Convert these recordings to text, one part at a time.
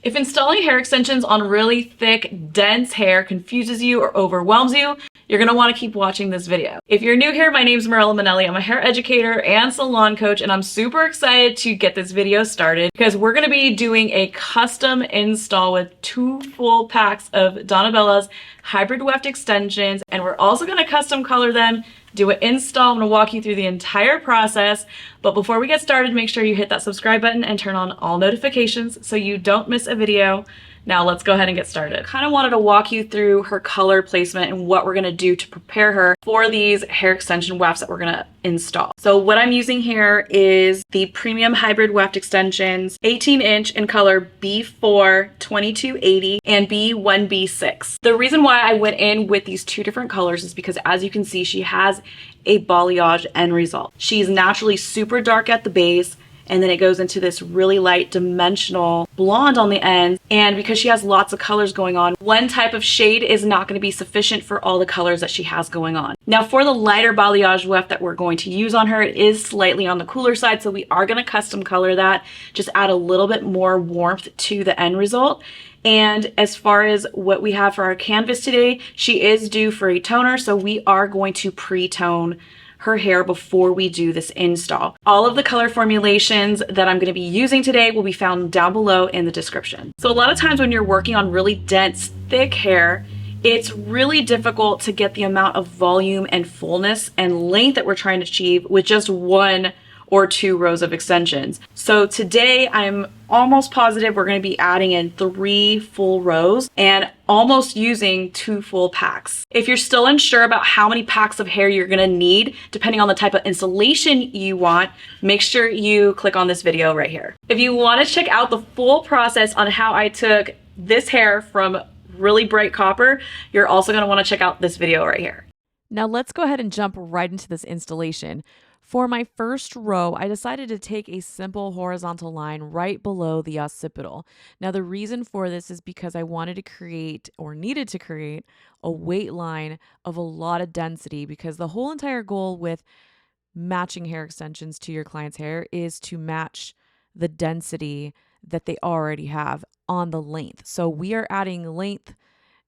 If installing hair extensions on really thick, dense hair confuses you or overwhelms you, you're gonna wanna keep watching this video. If you're new here, my name's Mirella Manelli. I'm a hair educator and salon coach, and I'm super excited to get this video started because we're gonna be doing a custom install with 2 full packs of Donna Bella's hybrid weft extensions, and we're also gonna custom color them, do an install. I'm gonna walk you through the entire process. But before we get started, make sure you hit that subscribe button and turn on all notifications so you don't miss a video. Now let's go ahead and get started. Kind of wanted to walk you through her color placement and what we're gonna do to prepare her for these hair extension wefts that we're gonna install. So what I'm using here is the premium hybrid weft extensions, 18-inch in color B4 2280 and B1B6. The reason why I went in with these 2 different colors is because, as you can see, she has a balayage end result. She's naturally super dark at the base, and then it goes into this really light dimensional blonde on the ends. And because she has lots of colors going on, one type of shade is not going to be sufficient for all the colors that she has going on. Now for the lighter balayage weft that we're going to use on her, it is slightly on the cooler side, so we are going to custom color that, just add a little bit more warmth to the end result. And as far as what we have for our canvas today, she is due for a toner, so we are going to pre-tone her hair before we do this install. All of the color formulations that I'm going to be using today will be found down below in the description. So a lot of times when you're working on really dense, thick hair, it's really difficult to get the amount of volume and fullness and length that we're trying to achieve with just 1 or 2 rows of extensions. So today I'm almost positive we're going to be adding in 3 full rows and almost using 2 full packs. If you're still unsure about how many packs of hair you're going to need, depending on the type of installation you want, make sure you click on this video right here. If you want to check out the full process on how I took this hair from really bright copper, you're also going to want to check out this video right here. Now let's go ahead and jump right into this installation. For my first row, I decided to take a simple horizontal line right below the occipital. Now the reason for this is because I wanted to create, or needed to create, a weight line of a lot of density, because the whole entire goal with matching hair extensions to your client's hair is to match the density that they already have on the length. So we are adding length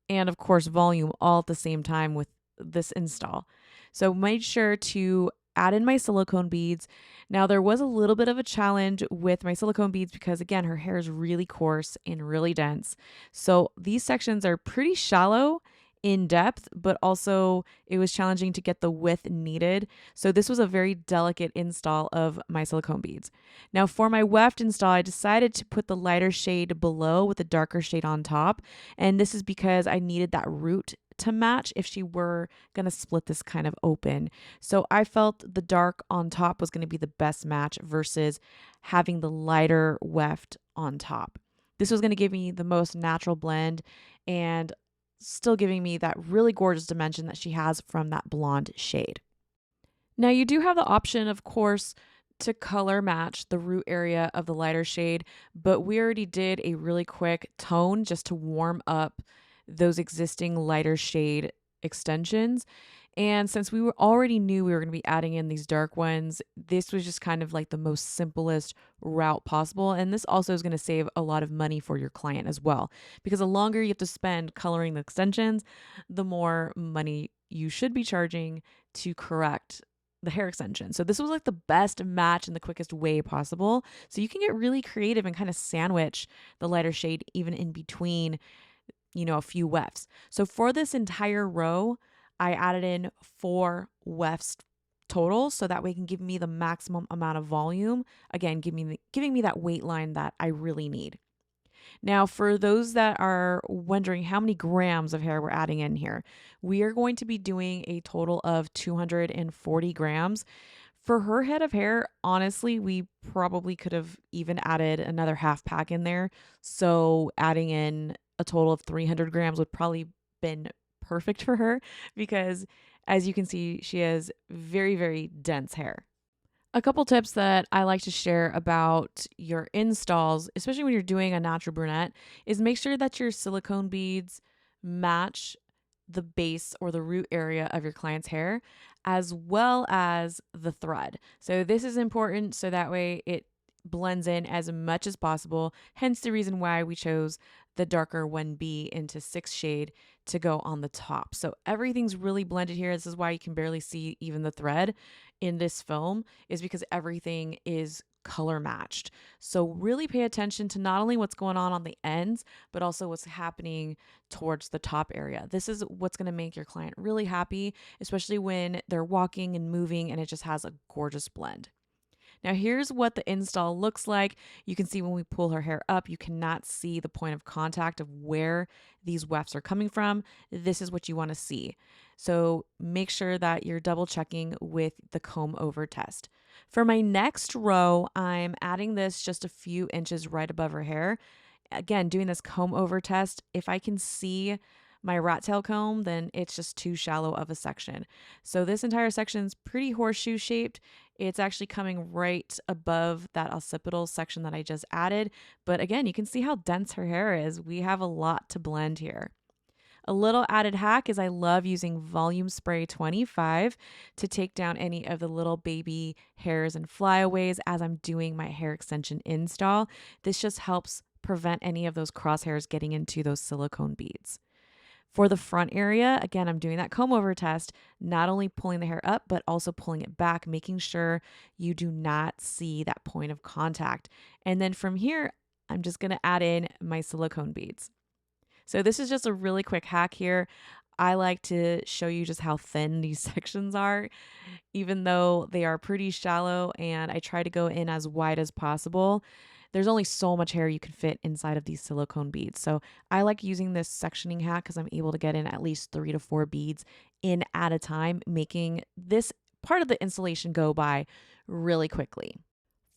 and of course volume all at the same time with this install. So make sure to add in my silicone beads. Now there was a little bit of a challenge with my silicone beads because, again, her hair is really coarse and really dense. So these sections are pretty shallow in depth, but also it was challenging to get the width needed. So this was a very delicate install of my silicone beads. Now for my weft install, I decided to put the lighter shade below with the darker shade on top. And this is because I needed that root to match if she were going to split this kind of open. So I felt the dark on top was going to be the best match versus having the lighter weft on top. This was going to give me the most natural blend and still giving me that really gorgeous dimension that she has from that blonde shade. Now you do have the option, of course, to color match the root area of the lighter shade, but we already did a really quick tone just to warm up those existing lighter shade extensions. And since we already knew we were going to be adding in these dark ones, this was just kind of like the most simplest route possible. And this also is going to save a lot of money for your client as well, because the longer you have to spend coloring the extensions, the more money you should be charging to correct the hair extension. So this was like the best match in the quickest way possible. So you can get really creative and kind of sandwich the lighter shade even in between, a few wefts. So for this entire row, I added in 4 wefts total, so that way it can give me the maximum amount of volume. Again, giving me that weight line that I really need. Now, for those that are wondering how many grams of hair we're adding in here, we are going to be doing a total of 240 grams. For her head of hair, honestly, we probably could have even added another half pack in there. So adding in a total of 300 grams would probably been perfect for her because, as you can see, she has very, very dense hair. A couple tips that I like to share about your installs, especially when you're doing a natural brunette, is make sure that your silicone beads match the base or the root area of your client's hair, as well as the thread. So this is important so that way it blends in as much as possible. Hence the reason why we chose the darker 1B into 6 shade to go on the top. So everything's really blended here. This is why you can barely see even the thread in this film, is because everything is color matched. So really pay attention to not only what's going on the ends, but also what's happening towards the top area. This is what's going to make your client really happy, especially when they're walking and moving and it just has a gorgeous blend. Now here's what the install looks like. You can see when we pull her hair up, you cannot see the point of contact of where these wefts are coming from. This is what you want to see. So make sure that you're double checking with the comb over test. For my next row, I'm adding this just a few inches right above her hair. Again, doing this comb over test, if I can see my rat tail comb, then it's just too shallow of a section. So this entire section is pretty horseshoe shaped. It's actually coming right above that occipital section that I just added. But again, you can see how dense her hair is. We have a lot to blend here. A little added hack is I love using Volume Spray 25 to take down any of the little baby hairs and flyaways as I'm doing my hair extension install. This just helps prevent any of those crosshairs getting into those silicone beads. For the front area, again, I'm doing that comb over test, not only pulling the hair up, but also pulling it back, making sure you do not see that point of contact. And then from here, I'm just going to add in my silicone beads. So this is just a really quick hack here. I like to show you just how thin these sections are, even though they are pretty shallow, and I try to go in as wide as possible. There's only so much hair you can fit inside of these silicone beads. So I like using this sectioning hack because I'm able to get in at least 3 to 4 beads in at a time, making this part of the installation go by really quickly.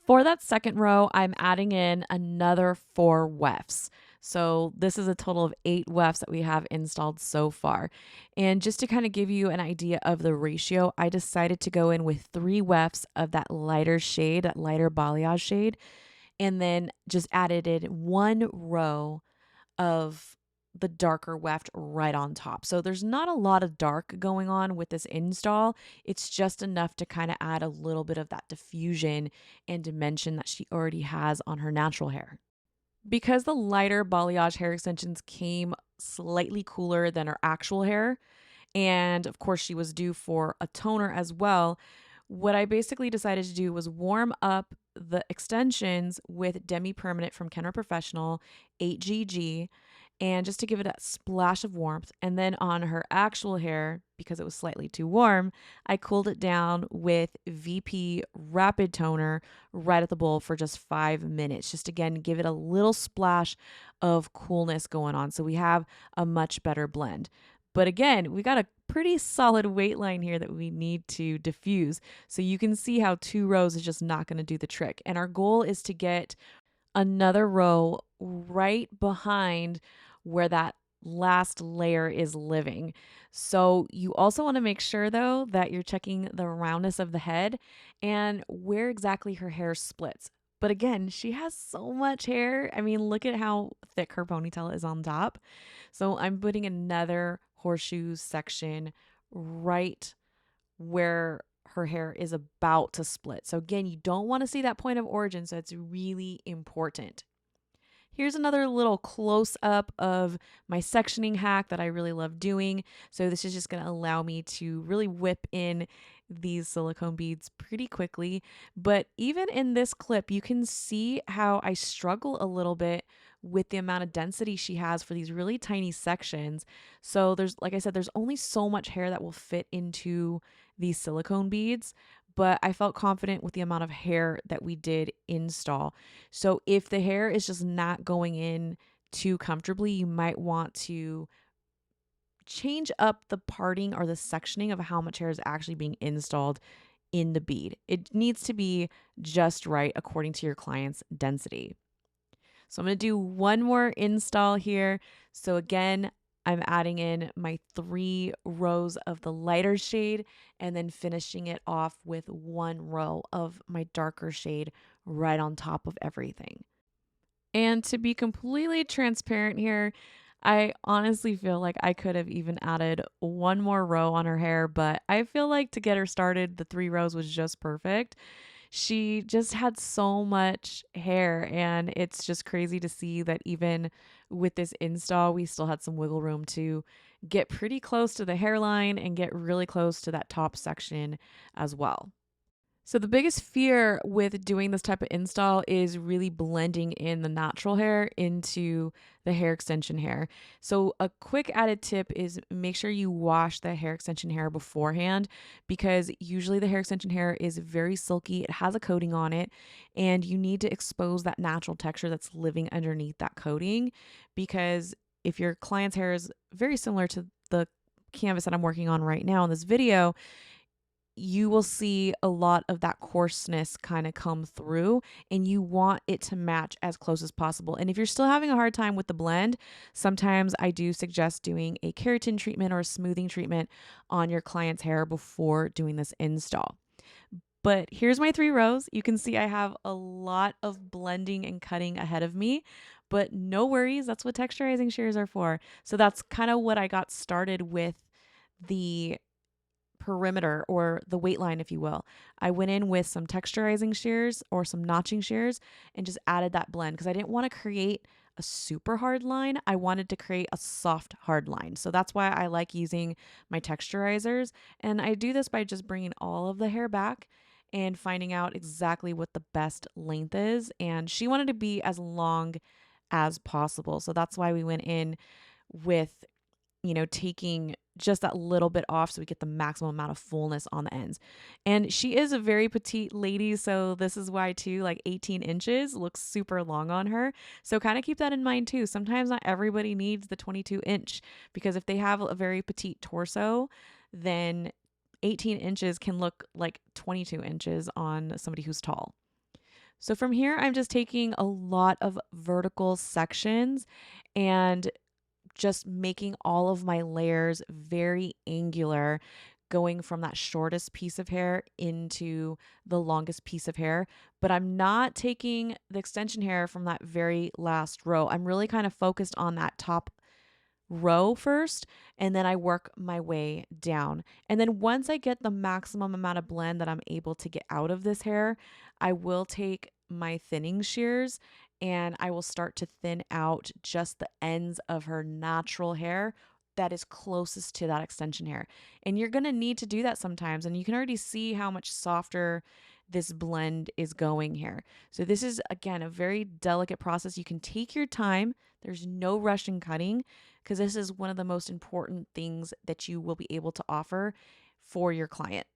For that second row, I'm adding in another 4 wefts. So this is a total of 8 wefts that we have installed so far. And just to kind of give you an idea of the ratio, I decided to go in with 3 wefts of that lighter shade, that lighter balayage shade, and then just added in 1 row of the darker weft right on top. So there's not a lot of dark going on with this install. It's just enough to kind of add a little bit of that diffusion and dimension that she already has on her natural hair. Because the lighter balayage hair extensions came slightly cooler than her actual hair, and of course she was due for a toner as well, what I basically decided to do was warm up the extensions with demi-permanent from Kenra Professional 8GG, and just to give it a splash of warmth. And then on her actual hair, because it was slightly too warm, I cooled it down with VP Rapid Toner right at the bowl for just 5 minutes. Just again, give it a little splash of coolness going on. So we have a much better blend. But again, we got a pretty solid weight line here that we need to diffuse. So you can see how 2 rows is just not going to do the trick. And our goal is to get another row right behind where that last layer is living. So you also want to make sure though that you're checking the roundness of the head and where exactly her hair splits. But again, she has so much hair. I mean, look at how thick her ponytail is on top. So I'm putting another horseshoe section right where her hair is about to split. So again, you don't want to see that point of origin, so it's really important. Here's another little close up of my sectioning hack that I really love doing. So this is just going to allow me to really whip in these silicone beads pretty quickly. But even in this clip, you can see how I struggle a little bit with the amount of density she has for these really tiny sections. So there's, like I said, there's only so much hair that will fit into these silicone beads, but I felt confident with the amount of hair that we did install. So if the hair is just not going in too comfortably, you might want to change up the parting or the sectioning of how much hair is actually being installed in the bead. It needs to be just right according to your client's density. So I'm going to do one more install here. So again, I'm adding in my 3 rows of the lighter shade and then finishing it off with 1 row of my darker shade right on top of everything. And to be completely transparent here, I honestly feel like I could have even added 1 more row on her hair, but I feel like to get her started, the 3 rows was just perfect. She just had so much hair, and it's just crazy to see that even with this install, we still had some wiggle room to get pretty close to the hairline and get really close to that top section as well. So the biggest fear with doing this type of install is really blending in the natural hair into the hair extension hair. So a quick added tip is make sure you wash the hair extension hair beforehand, because usually the hair extension hair is very silky. It has a coating on it, and you need to expose that natural texture that's living underneath that coating, because if your client's hair is very similar to the canvas that I'm working on right now in this video, you will see a lot of that coarseness kind of come through, and you want it to match as close as possible. And if you're still having a hard time with the blend, sometimes I do suggest doing a keratin treatment or a smoothing treatment on your client's hair before doing this install. But here's my 3 rows. You can see I have a lot of blending and cutting ahead of me, but no worries. That's what texturizing shears are for. So that's kind of what I got started with the perimeter, or the weight line, if you will. I went in with some texturizing shears or some notching shears and just added that blend, because I didn't want to create a super hard line. I wanted to create a soft hard line. So that's why I like using my texturizers. And I do this by just bringing all of the hair back and finding out exactly what the best length is. And she wanted to be as long as possible. So that's why we went in with, taking just that little bit off so we get the maximum amount of fullness on the ends. And she is a very petite lady, so this is why too, like 18 inches looks super long on her. So kind of keep that in mind too. Sometimes not everybody needs the 22-inch, because if they have a very petite torso, then 18 inches can look like 22 inches on somebody who's tall. So from here, I'm just taking a lot of vertical sections and just making all of my layers very angular, going from that shortest piece of hair into the longest piece of hair. But I'm not taking the extension hair from that very last row. I'm really kind of focused on that top row first, and then I work my way down. And then once I get the maximum amount of blend that I'm able to get out of this hair, I will take my thinning shears and I will start to thin out just the ends of her natural hair that is closest to that extension hair. And you're going to need to do that sometimes, and you can already see how much softer this blend is going here. So this is, again, a very delicate process. You can take your time. There's no rush in cutting, because this is one of the most important things that you will be able to offer for your client.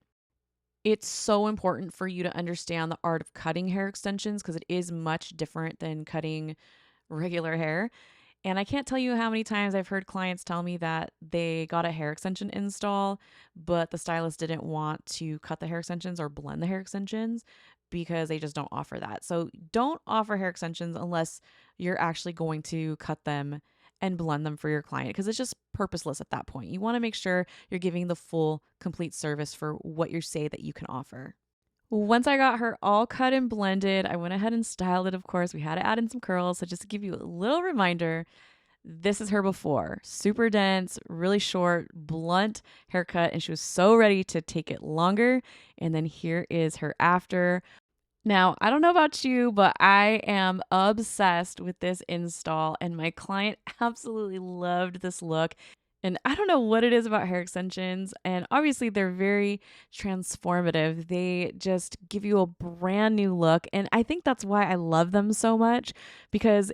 It's so important for you to understand the art of cutting hair extensions, because it is much different than cutting regular hair. And I can't tell you how many times I've heard clients tell me that they got a hair extension install, but the stylist didn't want to cut the hair extensions or blend the hair extensions, because they just don't offer that. So don't offer hair extensions unless you're actually going to cut them and blend them for your client, because it's just purposeless at that point. You want to make sure you're giving the full, complete service for what you say that you can offer. Once I got her all cut and blended, I went ahead and styled it, of course. We had to add in some curls. So just to give you a little reminder, this is her before. Super dense, really short, blunt haircut, and she was so ready to take it longer. And then here is her after. Now, I don't know about you, but I am obsessed with this install, and my client absolutely loved this look. And I don't know what it is about hair extensions, and obviously they're very transformative. They just give you a brand new look, and I think that's why I love them so much, because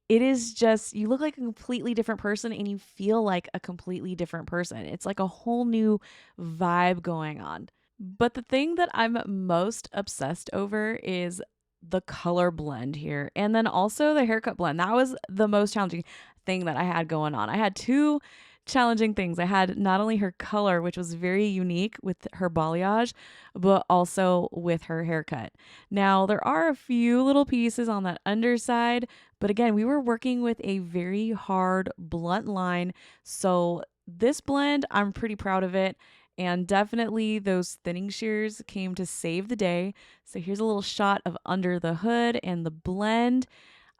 it is just, you look like a completely different person and you feel like a completely different person. It's like a whole new vibe going on. But the thing that I'm most obsessed over is the color blend here, and then also the haircut blend. That was the most challenging thing that I had going on. I had two challenging things. I had not only her color, which was very unique with her balayage, but also with her haircut. Now, there are a few little pieces on that underside, but again, we were working with a very hard, blunt line. So this blend, I'm pretty proud of it. And definitely those thinning shears came to save the day. So here's a little shot of under the hood and the blend.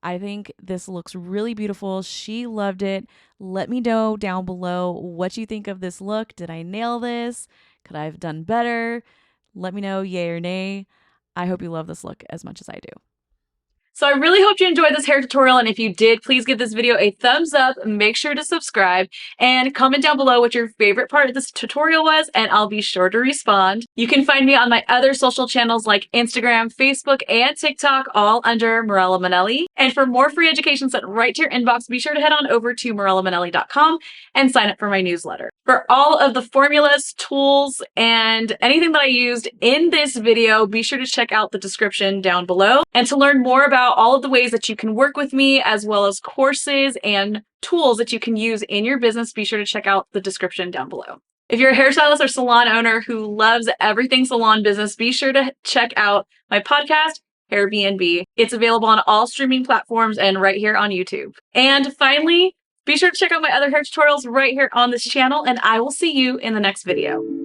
I think this looks really beautiful. She loved it. Let me know down below what you think of this look. Did I nail this? Could I have done better? Let me know, yay or nay. I hope you love this look as much as I do. So I really hope you enjoyed this hair tutorial, and if you did, please give this video a thumbs up, make sure to subscribe, and comment down below what your favorite part of this tutorial was, and I'll be sure to respond. You can find me on my other social channels like Instagram, Facebook, and TikTok, all under Mirella Manelli. And for more free education sent right to your inbox, be sure to head on over to mirellamanelli.com and sign up for my newsletter. For all of the formulas, tools, and anything that I used in this video, be sure to check out the description down below. And to learn more about all of the ways that you can work with me, as well as courses and tools that you can use in your business, be sure to check out the description down below. If you're a hairstylist or salon owner who loves everything salon business, be sure to check out my podcast, Airbnb. It's available on all streaming platforms and right here on YouTube. And finally, be sure to check out my other hair tutorials right here on this channel, and I will see you in the next video.